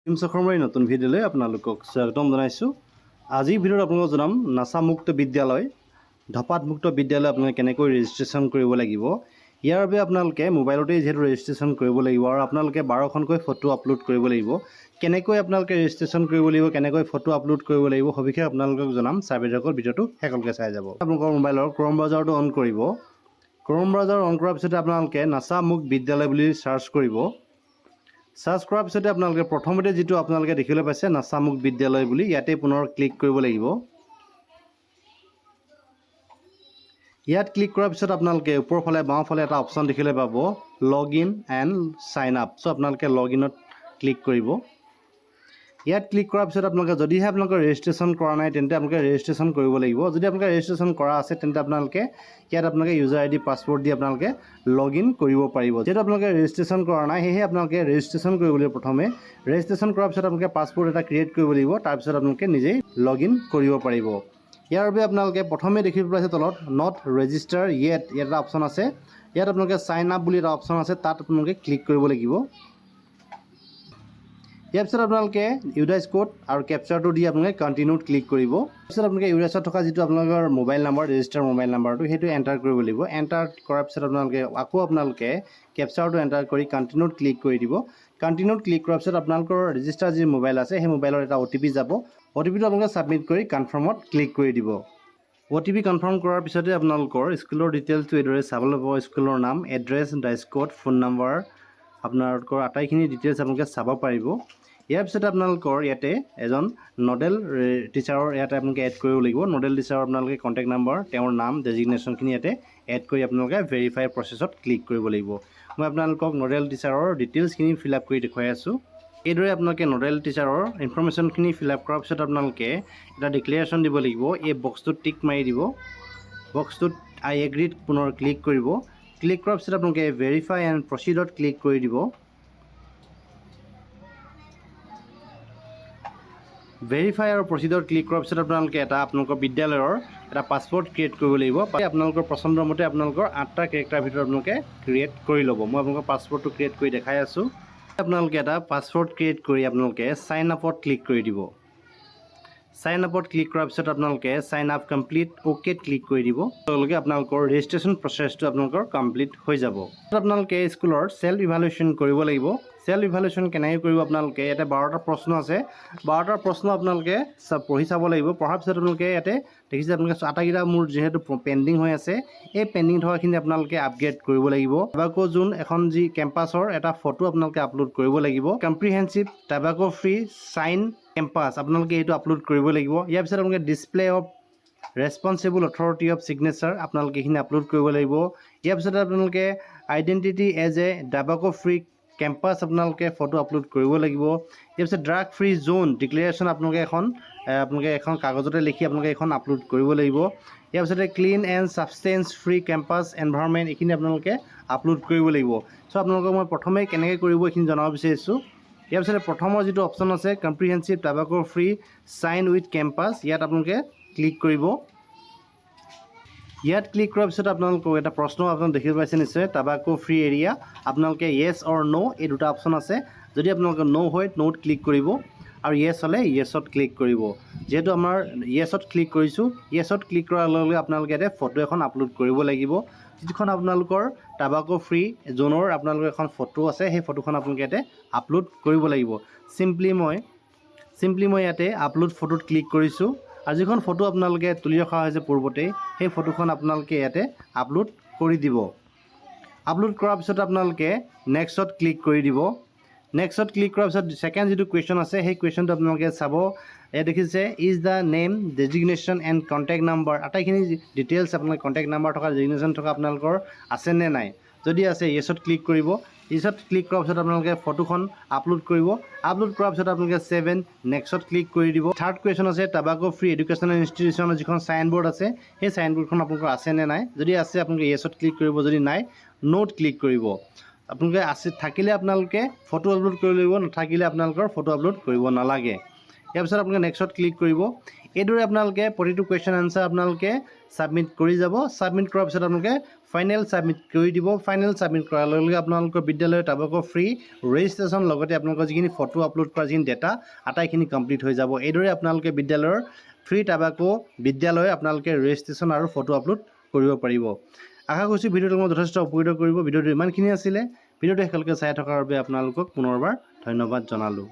শৰ্মাৰ নতুন ভিডিঅ'লৈ আপোনালোকক স্বাগতম জনাইছোঁ। আজিৰ ভিডিঅ'ত আপোনালোকক জনাম নাচামুক্ত বিদ্যালয় ধপাতমুক্ত বিদ্যালয় আপোনালোকে কেনেকৈ ৰেজিষ্ট্ৰেশ্যন কৰিব লাগিব। ইয়াৰ বাবে আপোনালোকে মোবাইলতেই যিহেতু ৰেজিষ্ট্ৰেশ্যন কৰিব লাগিব আৰু আপোনালোকে 12খনকৈ ফটো আপলোড কৰিব লাগিব। কেনেকৈ আপোনালোকে ৰেজিষ্ট্ৰেশ্যন কৰিব লাগিব, কেনেকৈ ফটো আপলোড কৰিব লাগিব সবিশেষ আপোনালোকক জনাম। চাৰ্ভিসকল ভিডিঅ'টো শেষলৈকে চাই যাব। আপোনালোকৰ মোবাইলৰ ক্ৰম ব্ৰাউজাৰটো অন কৰিব। ক্ৰম ব্ৰাউজাৰ অন কৰাৰ পিছতে আপোনালোকে নাচামুক্ত বিদ্যালয় বুলি চাৰ্চ কৰিব। সাৰ্চ কৰাৰ পিছতে আপোনালোকে প্ৰথমতে যেটো আপোনালোকে দেখিবলৈ পাইছে নাচামুক্ত বিদ্যালয় বুলি ইয়াতে পুনৰ ক্লিক কৰিব লাগিব। ইয়াত ক্লিক কৰাৰ পিছত আপোনালোকে ওপৰৰ ফালে বাওঁফালে এটা অপচন দেখিবলৈ পাব login and sign up. So আপোনালোকে লগইনত ক্লিক কৰিব। ইয়াত ক্লিক কৰাৰ পিছত আপোনালোকে যদিহে আপোনালোকে ৰেজিষ্ট্ৰেশ্যন কৰা নাই তেন্তে আপোনালোকে ৰেজিষ্ট্ৰেশ্যন কৰিব লাগিব। যদি আপোনালোকে ৰেজিষ্ট্ৰেশ্যন কৰা আছে তেন্তে আপোনালোকে ইয়াত আপোনালোকে ইউজাৰ আইডি পাছৱৰ্ড দি আপোনালোকে লগইন কৰিব পাৰিব। যেহেতু আপোনালোকে ৰেজিষ্ট্ৰেশ্যন কৰা নাই সেয়েহে আপোনালোকে ৰেজিষ্ট্ৰেশ্যন কৰিব লাগিব। প্ৰথমে ৰেজিষ্ট্ৰেশ্যন কৰাৰ পিছত আপোনালোকে পাছৱৰ্ড এটা ক্ৰিয়েট কৰিব লাগিব। তাৰপিছত আপোনালোকে নিজেই লগইন কৰিব পাৰিব। ইয়াৰ বাবে আপোনালোকে প্ৰথমে দেখিব পাইছে তলত নট ৰেজিষ্টাৰ য়েট ইয়াত এটা অপচন আছে। ইয়াত আপোনালোকে সাইন আপ বুলি এটা অপচন আছে, তাত আপোনালোকে ক্লিক কৰিব লাগিব। ইয়াৰ পিছত আপোনালোকে ইউডাইচ কোড আৰু কেপচাৰটো দি আপোনালোকে কণ্টিনিউত ক্লিক কৰিব। তাৰপিছত আপোনালোকে ইউডাইচত থকা যিটো আপোনালোকৰ মোবাইল নম্বৰ ৰেজিষ্টাৰ মোবাইল নাম্বাৰটো সেইটো এণ্টাৰ কৰিব লাগিব। এণ্টাৰ কৰাৰ পিছত আপোনালোকে কেপচাৰটো এণ্টাৰ কৰি কণ্টিনিউত ক্লিক কৰি দিব। কণ্টিনিউত ক্লিক কৰাৰ পিছত আপোনালোকৰ ৰেজিষ্টাৰ যি মোবাইল আছে সেই মোবাইলৰ এটা OTP যাব। OTPটো আপোনালোকে ছাবমিট কৰি কনফাৰ্মত ক্লিক কৰি দিব। OTP কনফাৰ্ম কৰাৰ পিছতে আপোনালোকৰ স্কুলৰ ডিটেইলছটো এইদৰে চাবলৈ পাব। স্কুলৰ নাম, address, dice code, phone number, আপোনালোকৰ আটাইখিনি ডিটেইলছ আপোনালোকে চাব পাৰিব। ইয়াৰ পিছতে আপোনালোকৰ ইয়াতে এজন নডেল টিচাৰৰ ইয়াতে আপোনালোকে এড কৰিব লাগিব। নডেল টিচাৰৰ আপোনালোকে কণ্টেক্ট নম্বৰ, তেওঁৰ নাম, ডেজিগনেশ্যনখিনি ইয়াতে এড কৰি আপোনালোকে ভেৰিফাই প্ৰচেছত ক্লিক কৰিব লাগিব। মই আপোনালোকক নডেল টিচাৰৰ ডিটেইলছখিনি ফিল আপ কৰি দেখুৱাই আছোঁ। এইদৰে আপোনালোকে নডেল টিচাৰৰ ইনফৰমেশ্যনখিনি ফিল আপ কৰাৰ পিছত আপোনালোকে এটা ডিক্লেৰেশ্যন দিব লাগিব। এই বক্সটোত টিক মাৰি দিব। বক্সটোত আই এগ্ৰীত পুনৰ ক্লিক কৰিব। ক্লিক কৰাৰ পিছত আপোনালোকে ভেৰিফাই এণ্ড প্ৰচিডত ক্লিক কৰি দিব। ভেৰিফাই আৰু প্ৰচিডত ক্লিক কৰাৰ পিছত আপোনালোকে আপোনালোকৰ বিদ্যালয়ৰ এটা পাছৱৰ্ড ক্ৰিয়েট কৰিব লাগিব। আপোনালোকৰ পচন্দৰ মতে আপোনালোকৰ 8টা কেৰেক্টাৰ ভিতৰত আপোনালোকে ক্ৰিয়েট কৰি ল'ব। মই আপোনালোকৰ পাছৱৰ্ডটো ক্ৰিয়েট কৰি দেখাই আছোঁ। আপোনালোকে এটা পাছৱৰ্ড ক্ৰিয়েট কৰি আপোনালোকে সাইন আপত ক্লিক কৰি দিব। সাইন আপত ক্লিক কৰাৰ পিছত আপোনালোকে সাইন আপ কমপ্লিট অ'কেত ক্লিক কৰি দিব। তেওঁলোকে আপোনালোকৰ ৰেজিষ্ট্ৰেশ্যন প্ৰচেছটো আপোনালোকৰ কমপ্লিট হৈ যাব। আপোনালোকে স্কুলৰ সেল্ফ ইভালুৱেশ্যন কৰিব লাগিব। সেল্ফ ইভালুৱেশ্যন কেনেকৈ কৰিব আপোনালোকে ইয়াতে 12টা প্ৰশ্ন আছে। 12টা প্ৰশ্ন আপোনালোকে পঢ়ি চাব লাগিব। পঢ়াৰ পিছত আপোনালোকে ইয়াতে দেখিছে আপোনালোকে আটাইকেইটা মোৰ যিহেতু পেণ্ডিং হৈ আছে এই পেণ্ডিং থকাখিনি আপোনালোকে আপগ্ৰেড কৰিব লাগিব। টাবাকো জোন এখন যি কেম্পাছৰ এটা ফটো আপোনালোকে আপলোড কৰিব লাগিব। Comprehensive tobacco free sign campus আপোনালোকে এইটো আপলোড কৰিব লাগিব। ইয়াৰ পিছত আপোনালোকে display of responsible authority of signature আপোনালোকে এইখিনি আপলোড কৰিব লাগিব। ইয়াৰ পিছতে আপোনালোকে identity as a tobacco free campus আপোনালোকে ফটো আপলোড কৰিব লাগিব। ইয়াৰ পিছত ড্ৰাগ ফ্ৰী জোন ডিক্লেৰেশ্যন আপোনালোকে এখন কাগজতে লিখি আপোনালোকে এখন আপলোড কৰিব লাগিব। ইয়াৰ পিছতে clean and substance free campus environment এইখিনি আপোনালোকে আপলোড কৰিব লাগিব। চ' আপোনালোকক মই প্ৰথমে কেনেকৈ কৰিব এইখিনি জনাব বিচাৰিছোঁ। ইয়াৰ পিছতে প্ৰথমৰ যিটো অপশ্যন আছে comprehensive tobacco free sign with campus ইয়াত আপোনালোকে ক্লিক কৰিব। ইয়াত ক্লিক কৰাৰ পিছত আপোনালোকক এটা প্ৰশ্ন আপোনালোকে দেখিব পাইছে নিশ্চয় টাবাকো ফ্ৰী এৰিয়া আপোনালোকে য়েছ অৰ ন' এই দুটা অপশ্যন আছে। যদি আপোনালোকে ন' হয় ন'ত ক্লিক কৰিব আৰু য়েছ হ'লে য়েছত ক্লিক কৰিব। যিহেতু আমাৰ য়েছত ক্লিক কৰিছোঁ, য়েছত ক্লিক কৰাৰ লগে লগে আপোনালোকে ইয়াতে ফটো এখন আপলোড কৰিব লাগিব। যিখন আপোনালোকৰ টাবাকো ফ্ৰী জোনৰ আপোনালোকৰ এখন ফটো আছে সেই ফটোখন আপোনালোকে ইয়াতে আপলোড কৰিব লাগিব। চিম্পলি মই ইয়াতে আপলোড ফটোত ক্লিক কৰিছোঁ আৰু যিখন ফটো আপোনালোকে তুলি ৰখা হৈছে পূৰ্বতেই সেই ফটোখন আপোনালোকে ইয়াতে আপলোড কৰি দিব। আপলোড কৰাৰ পিছত আপোনালোকে নেক্সটত ক্লিক কৰি দিব। নেক্সটত ক্লিক কৰাৰ পিছত ছেকেণ্ড যিটো কুৱেশ্যন আছে সেই কুৱেশ্যনটো আপোনালোকে চাব। ইয়াত দেখিছে is the name designation and contact number আটাইখিনি ডিটেইলছ আপোনালোকে কণ্টেক্ট নাম্বাৰ থকা ডেজিগনেশ্যন থকা আপোনালোকৰ আছে নে নাই। যদি আছে য়েছত ক্লিক কৰিব। য়েছত ক্লিক কৰাৰ পিছত আপোনালোকে ফটোখন আপলোড কৰিব। আপলোড কৰাৰ পিছত আপোনালোকে ছেভ এণ্ড নেক্সটত ক্লিক কৰি দিব। থাৰ্ড কুৱেশ্যন আছে টাবাকো ফ্ৰী এডুকেশ্যনেল ইনষ্টিটিউশ্যনৰ যিখন চাইনবোৰ্ড আছে সেই চাইনবোৰ্ডখন আপোনালোকৰ আছে নে নাই। যদি আছে আপোনালোকে য়েছত ক্লিক কৰিব, যদি নাই ন'ত ক্লিক কৰিব। আপোনালোকে থাকিলে আপোনালোকে ফটো আপলোড কৰিব লাগিব, নাথাকিলে আপোনালোকৰ ফটো আপলোড কৰিব নালাগে। ইয়াৰ পিছত আপোনালোকে নেক্সটত ক্লিক কৰিব। এইদৰে আপোনালোকে প্ৰতিটো কুৱেশ্যন আনচাৰ আপোনালোকে ছাবমিট কৰি যাব। ছাবমিট কৰাৰ পিছত আপোনালোকে ফাইনেল ছাবমিট কৰি দিব। ফাইনেল ছাবমিট কৰাৰ লগে লগে আপোনালোকৰ বিদ্যালয়ৰ টাবাকৰ ফ্ৰী ৰেজিষ্ট্ৰেশ্যন লগতে আপোনালোকৰ যিখিনি ফটো আপলোড কৰা যিখিনি ডেটা আটাইখিনি কমপ্লিট হৈ যাব। এইদৰে আপোনালোকে বিদ্যালয়ৰ ফ্ৰী টাবাকো বিদ্যালয় আপোনালোকে ৰেজিষ্ট্ৰেশ্যন আৰু ফটো আপলোড কৰিব পাৰিব। আশা কৰিছোঁ ভিডিঅ'টো মই যথেষ্ট উপকৃত কৰিব। ভিডিঅ'টো ইমানখিনি আছিলে। ভিডিঅ'টো শেষলৈকে চাই থকাৰ বাবে আপোনালোকক পুনৰবাৰ ধন্যবাদ জনালোঁ।